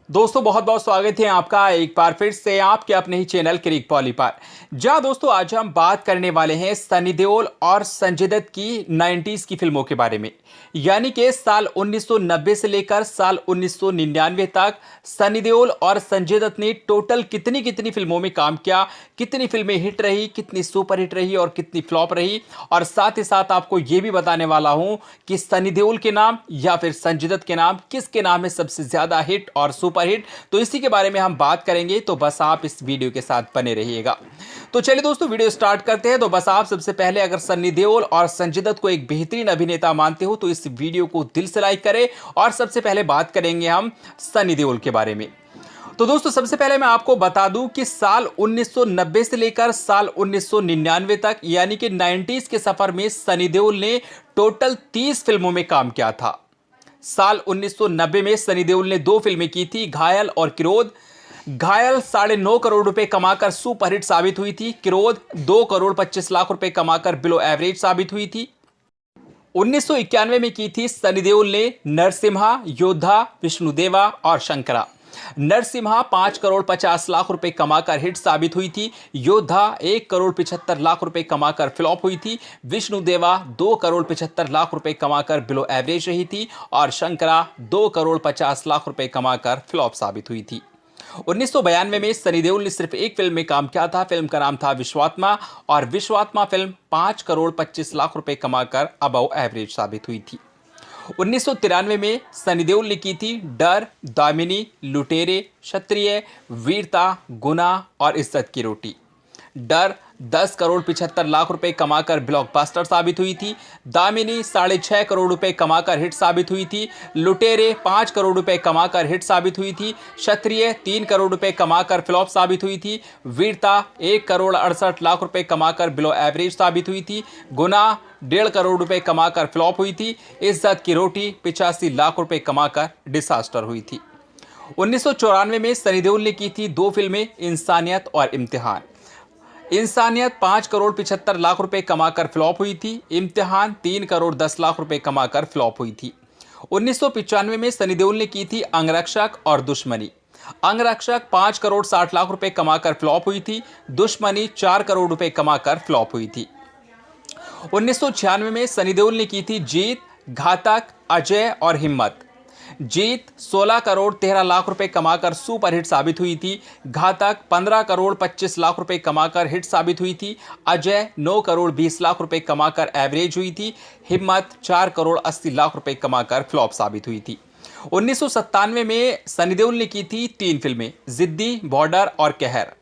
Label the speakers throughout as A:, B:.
A: दोस्तों बहुत बहुत स्वागत है आपका एक बार फिर से आपके अपने ही चैनल क्रिक पॉली पर। जहां दोस्तों आज हम बात करने वाले हैं सनी देओल और संजय दत्त की 90s की फिल्मों के बारे में। यानी कि साल 1990 से लेकर साल 1999 तक सनी देओल और संजय दत्त ने टोटल कितनी कितनी फिल्मों में काम किया, कितनी फिल्में हिट रही, कितनी सुपर हिट रही और कितनी फ्लॉप रही। और साथ ही साथ आपको यह भी बताने वाला हूं कि सनी देओल के नाम या फिर संजय दत्त के नाम किसके नाम है सबसे ज्यादा हिट और सुपर हिट। तो इसी के बारे में हम बात करेंगे, तो बस आप इस वीडियो के साथ बने रहिएगा। तो चलिए दोस्तों वीडियो स्टार्ट करते हैं। तो बस आप सबसे पहले अगर सनी देओल और संजय दत्त को एक बेहतरीन अभिनेता मानते हो तो इस वीडियो को दिल से लाइक करें। और सबसे पहले बात करेंगे हम सनी देओल के बारे में। तो दोस्तों सबसे पहले मैं आपको बता दूं कि साल 1990 से लेकर साल 1999 तक यानी कि 90s के सफर में सनी देओल ने टोटल 30 फिल्मों में काम किया था। साल 1990 में सनी देओल ने 2 फिल्में की थी, घायल और किरोध। घायल 9.5 करोड़ रुपए कमाकर सुपरहिट साबित हुई थी। किरोध 2 करोड़ 25 लाख रुपए कमाकर बिलो एवरेज साबित हुई थी। 1991 में की थी सनी देओल ने नरसिम्हा, योद्धा, विष्णुदेवा और शंकरा। नरसिम्हा 5 करोड़ 50 लाख रुपए कमाकर हिट साबित हुई थी। योद्धा 1 करोड़ 75 लाख रुपए कमाकर फ्लॉप हुई थी। विष्णुदेवा 2 करोड़ 75 लाख रुपए कमाकर बिलो एवरेज रही थी। और शंकरा 2 करोड़ 50 लाख रुपए कमाकर फ्लॉप साबित हुई थी। 1992 में सनी देओल ने सिर्फ एक फिल्म में काम किया था। फिल्म का नाम था विश्वात्मा। और विश्वात्मा फिल्म 5 करोड़ 25 लाख रुपए कमाकर अबव एवरेज साबित हुई थी। 1993 में सनी देओल ने की थी डर, दामिनी, लुटेरे, क्षत्रिय, वीरता, गुना और इज्जत की रोटी। डर 10 करोड़ 75 लाख रुपए कमाकर ब्लॉकबस्टर साबित हुई थी। दामिनी 6.5 करोड़ रुपए कमाकर हिट साबित हुई थी। लुटेरे 5 करोड़ रुपए कमाकर हिट साबित हुई थी। क्षत्रिय 3 करोड़ रुपए कमाकर फ्लॉप साबित हुई थी। वीरता 1 करोड़ 68 लाख रुपए कमाकर बिलो एवरेज साबित हुई थी। गुना 1.5 करोड़ रुपए कमाकर फ्लॉप हुई थी। इज्जत की रोटी 85 लाख रुपए कमाकर डिसास्टर हुई थी। 1994 में सनी देओल ने की थी 2 फिल्में, इंसानियत और इम्तिहान। इंसानियत 5 करोड़ 75 लाख रुपए कमाकर फ्लॉप हुई थी। इम्तिहान 3 करोड़ 10 लाख रुपए कमाकर फ्लॉप हुई थी। 1995 में सनी देओल ने की थी अंगरक्षक और दुश्मनी। अंगरक्षक 5 करोड़ 60 लाख रुपए कमाकर फ्लॉप हुई थी। दुश्मनी 4 करोड़ रुपए कमाकर फ्लॉप हुई थी। 1996 में सनी देओल ने की थी जीत, घातक, अजय और हिम्मत। जीत 16 करोड़ 13 लाख रुपए कमाकर सुपर हिट साबित हुई थी। घातक 15 करोड़ 25 लाख रुपए कमाकर हिट साबित हुई थी। अजय 9 करोड़ 20 लाख रुपए कमाकर एवरेज हुई थी। हिम्मत 4 करोड़ 80 लाख रुपए कमाकर फ्लॉप साबित हुई थी। 1997 में सनी देओल ने की थी 3 फिल्में, जिद्दी, बॉर्डर और कहर।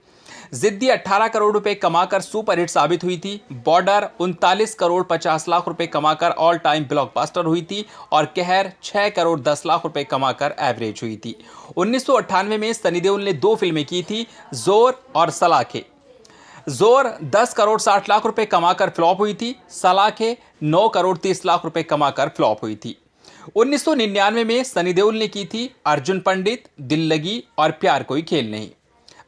A: जिद्दी 18 करोड़ रुपए कमाकर सुपर हिट साबित हुई थी। बॉर्डर 39 करोड़ 50 लाख रुपए कमाकर ऑल टाइम ब्लॉकबस्टर हुई थी। और कहर 6 करोड़ 10 लाख रुपए कमाकर एवरेज हुई थी। 1998 में सनी देओल ने 2 फिल्में की थी, जोर और सलाखे। जोर 10 करोड़ 60 लाख रुपए कमाकर फ्लॉप हुई थी। सलाखे 9 करोड़ 30 लाख रुपए कमाकर फ्लॉप हुई थी। 1999 में सनी देओल ने की थी अर्जुन पंडित, दिल लगी और प्यार कोई खेल नहीं।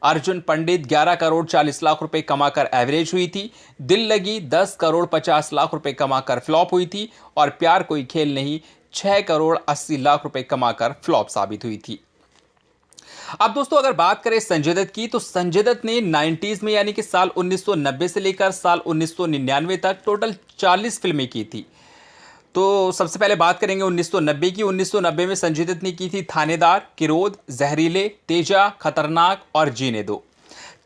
A: अर्जुन पंडित 11 करोड़ 40 लाख रुपए कमाकर एवरेज हुई थी। दिल लगी 10 करोड़ 50 लाख रुपए कमाकर फ्लॉप हुई थी। और प्यार कोई खेल नहीं 6 करोड़ 80 लाख रुपए कमाकर फ्लॉप साबित हुई थी। अब दोस्तों अगर बात करें संजय दत्त की, तो संजय दत्त ने 90s में यानी कि साल 1990 से लेकर साल 1999 तक टोटल 40 फिल्में की थी। तो सबसे पहले बात करेंगे 1990 की। 1990 में संजय दत्त ने की थी थानेदार, किरोध, जहरीले, तेजा, खतरनाक और जीने दो।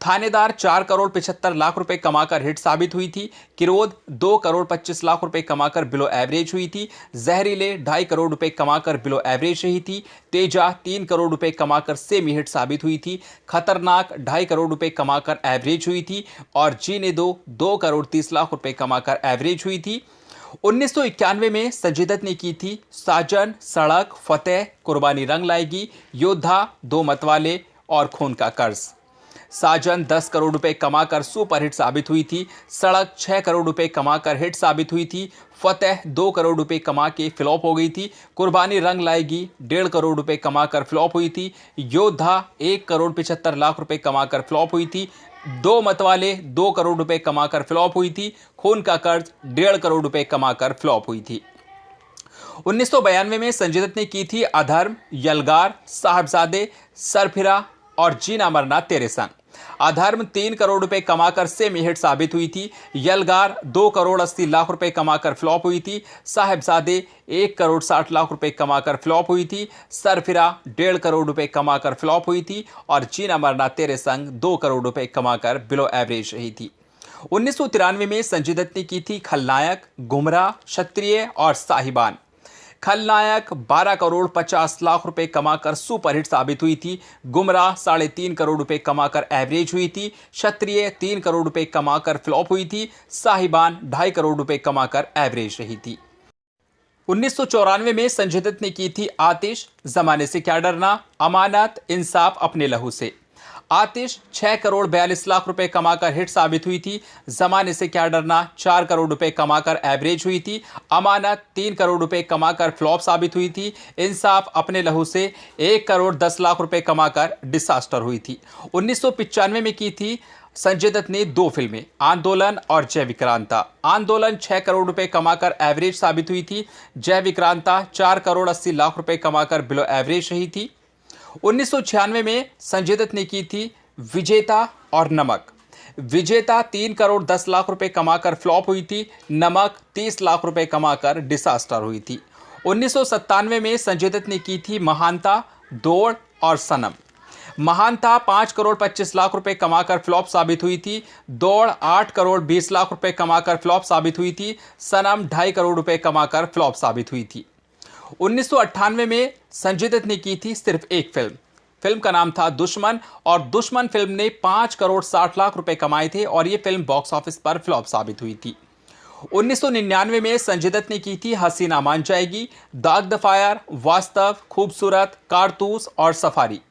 A: थानेदार 4 करोड़ 75 लाख रुपए कमाकर हिट साबित हुई थी। किरोध 2 करोड़ 25 लाख रुपए कमाकर बिलो एवरेज हुई थी। जहरीले 2.5 करोड़ रुपए कमाकर बिलो एवरेज रही थी। तेजा 3 करोड़ रुपए कमाकर सेमी हिट साबित हुई थी। खतरनाक 2.5 करोड़ रुपए कमाकर एवरेज हुई थी। और जीने दो 2 करोड़ 30 लाख रुपए कमाकर एवरेज हुई थी। 1991 में संजय दत्त ने की थी साजन, सड़क, फतेह, कुर्बानी रंग लाएगी, योद्धा, 2 मतवाले और खून का कर्ज। साजन 10 करोड़ रुपए कमाकर सुपर हिट साबित हुई थी। सड़क 6 करोड़ रुपए कमाकर हिट साबित हुई थी। फतेह 2 करोड़ रुपए कमा के फ्लॉप हो गई थी। कुर्बानी रंग लाएगी 1.5 करोड़ रुपए कमाकर फ्लॉप हुई थी। योद्धा 1 करोड़ 75 लाख रुपए कमाकर फ्लॉप हुई थी। 2 मतवाले 2 करोड़ रुपए कमाकर फ्लॉप हुई थी। खून का कर्ज 1.5 करोड़ रुपए कमाकर फ्लॉप हुई थी। 1992 में संजय दत्त ने की थी अधर्म, यलगार, साहबजादे, सरफिरा और जीना मरना तेरे संग। अधर्म 3 करोड़ रुपए कमाकर सेमी हिट साबित हुई थी। यलगार 2 करोड़ 80 लाख रुपए कमाकर फ्लॉप हुई थी। साहबजादे 1 करोड़ 60 लाख रुपए कमाकर फ्लॉप हुई थी। सरफिरा 1.5 करोड़ रुपए कमाकर फ्लॉप हुई थी और जीना मरना तेरे संग 2 करोड़ रुपए कमाकर बिलो एवरेज रही थी। 1993 में संजय दत्त ने की थी खलनायक, गुमराह, क्षत्रिय और साहिबान। खलनायक 12 करोड़ 50 लाख रुपए कमाकर सुपरहिट साबित हुई थी। गुमराह 3.5 करोड़ रुपए कमाकर एवरेज हुई थी। क्षत्रिय 3 करोड़ रुपए कमाकर फ्लॉप हुई थी। साहिबान 2.5 करोड़ रुपए कमाकर एवरेज रही थी। 1994 में संजय दत्त ने की थी आतिश, जमाने से क्या डरना, अमानत, इंसाफ अपने लहू से। आतिश 6 करोड़ 42 लाख रुपए कमाकर हिट साबित हुई थी। जमाने से क्या डरना 4 करोड़ रुपए कमाकर एवरेज हुई थी। अमानत 3 करोड़ रुपए कमाकर फ्लॉप साबित हुई थी। इंसाफ अपने लहू से 1 करोड़ 10 लाख रुपए कमाकर डिसास्टर हुई थी। 1995 में की थी संजय दत्त ने 2 फिल्में, आंदोलन और जय विक्रांता। आंदोलन 6 करोड़ रुपए कमाकर एवरेज साबित हुई थी। जय विक्रांता 4 करोड़ 80 लाख रुपए कमाकर बिलो एवरेज रही थी। 1996 में संजय दत्त ने की थी विजेता और नमक। विजेता 3 करोड़ 10 लाख रुपए कमाकर फ्लॉप हुई थी। नमक 30 लाख रुपए कमाकर डिसास्टर हुई थी। 1997 में संजय दत्त ने की थी महानता, दौड़ और सनम। महानता 5 करोड़ 25 लाख रुपए कमाकर फ्लॉप साबित हुई थी। दौड़ 8 करोड़ 20 लाख रुपए कमाकर फ्लॉप साबित हुई थी। सनम 2.5 करोड़ रुपए कमाकर फ्लॉप साबित हुई थी। 1998 में संजय दत्त ने की थी सिर्फ एक फिल्म का नाम था दुश्मन, और दुश्मन फिल्म ने 5 करोड़ 60 लाख रुपए कमाए थे और यह फिल्म बॉक्स ऑफिस पर फ्लॉप साबित हुई थी। 1999 में संजय दत्त ने की थी हसीना मान जाएगी, दाग द फायर, वास्तव, खूबसूरत, कारतूस और सफारी।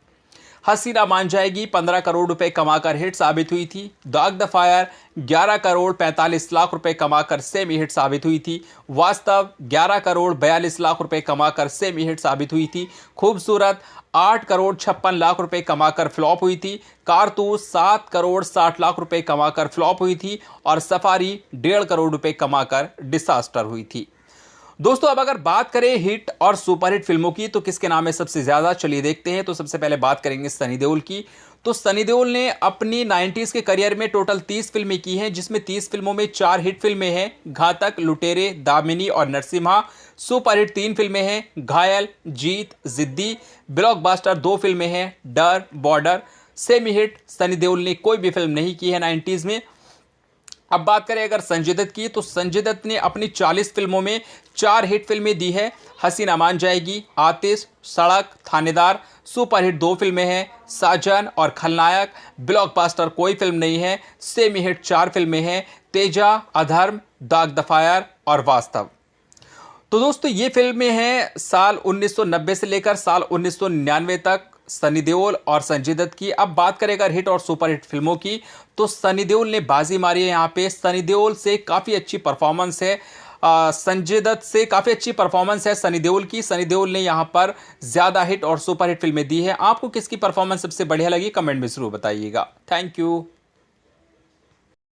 A: हसीना मान जाएगी 15 करोड़ रुपए कमाकर हिट साबित हुई थी। दाग द फायर 11 करोड़ 45 लाख रुपए कमाकर सेमी हिट साबित हुई थी। वास्तव 11 करोड़ 42 लाख रुपए कमाकर सेमी हिट साबित हुई थी। खूबसूरत 8 करोड़ 56 लाख रुपए कमाकर फ्लॉप हुई थी। कारतूस 7 करोड़ 60 लाख रुपए कमाकर फ्लॉप हुई थी और सफारी 1.5 करोड़ रुपए कमाकर डिसास्टर हुई थी। दोस्तों, अब अगर बात करें हिट और सुपरहिट फिल्मों की तो किसके नाम है सबसे ज्यादा, चलिए देखते हैं। तो सबसे पहले बात करेंगे सनी देओल की। तो सनी देओल ने अपनी 90s के करियर में टोटल 30 फिल्में की हैं, जिसमें 30 फिल्मों में 4 हिट फिल्में हैं, घातक, लुटेरे, दामिनी और नरसिम्हा। सुपरहिट 3 फिल्में हैं, घायल, जीत, जिद्दी। ब्लॉकबस्टर 2 फिल्में हैं, डर, border. Semi hit Sunny Deol ने कोई भी फिल्म नहीं की है 90s में। अब बात करें अगर संजय दत्त की, तो संजय दत्त ने अपनी 40 फिल्मों में 4 हिट फिल्में दी है, हसीना मान जाएगी, आतिश, सड़क, थानेदार। सुपरहिट 2 फिल्में हैं, साजन और खलनायक। ब्लॉकबस्टर कोई फिल्म नहीं है। सेमी हिट 4 फिल्में हैं, तेजा, अधर्म, दाग द फायर और वास्तव। तो दोस्तों, ये फिल्में हैं साल 1990 से लेकर साल 1999 तक सनी देओल और संजय दत्त की। अब बात करें अगर हिट और सुपरहिट फिल्मों की, तो सनी देओल ने बाजी मारी है यहाँ पे। सनी देओल से काफ़ी अच्छी परफॉर्मेंस है, संजय दत्त से काफ़ी अच्छी परफॉर्मेंस है सनी देओल की। सनी देओल ने यहाँ पर ज़्यादा हिट और सुपरहिट फिल्में दी है। आपको किसकी परफॉर्मेंस सबसे बढ़िया लगी, कमेंट में ज़रूर बताइएगा। Thank you.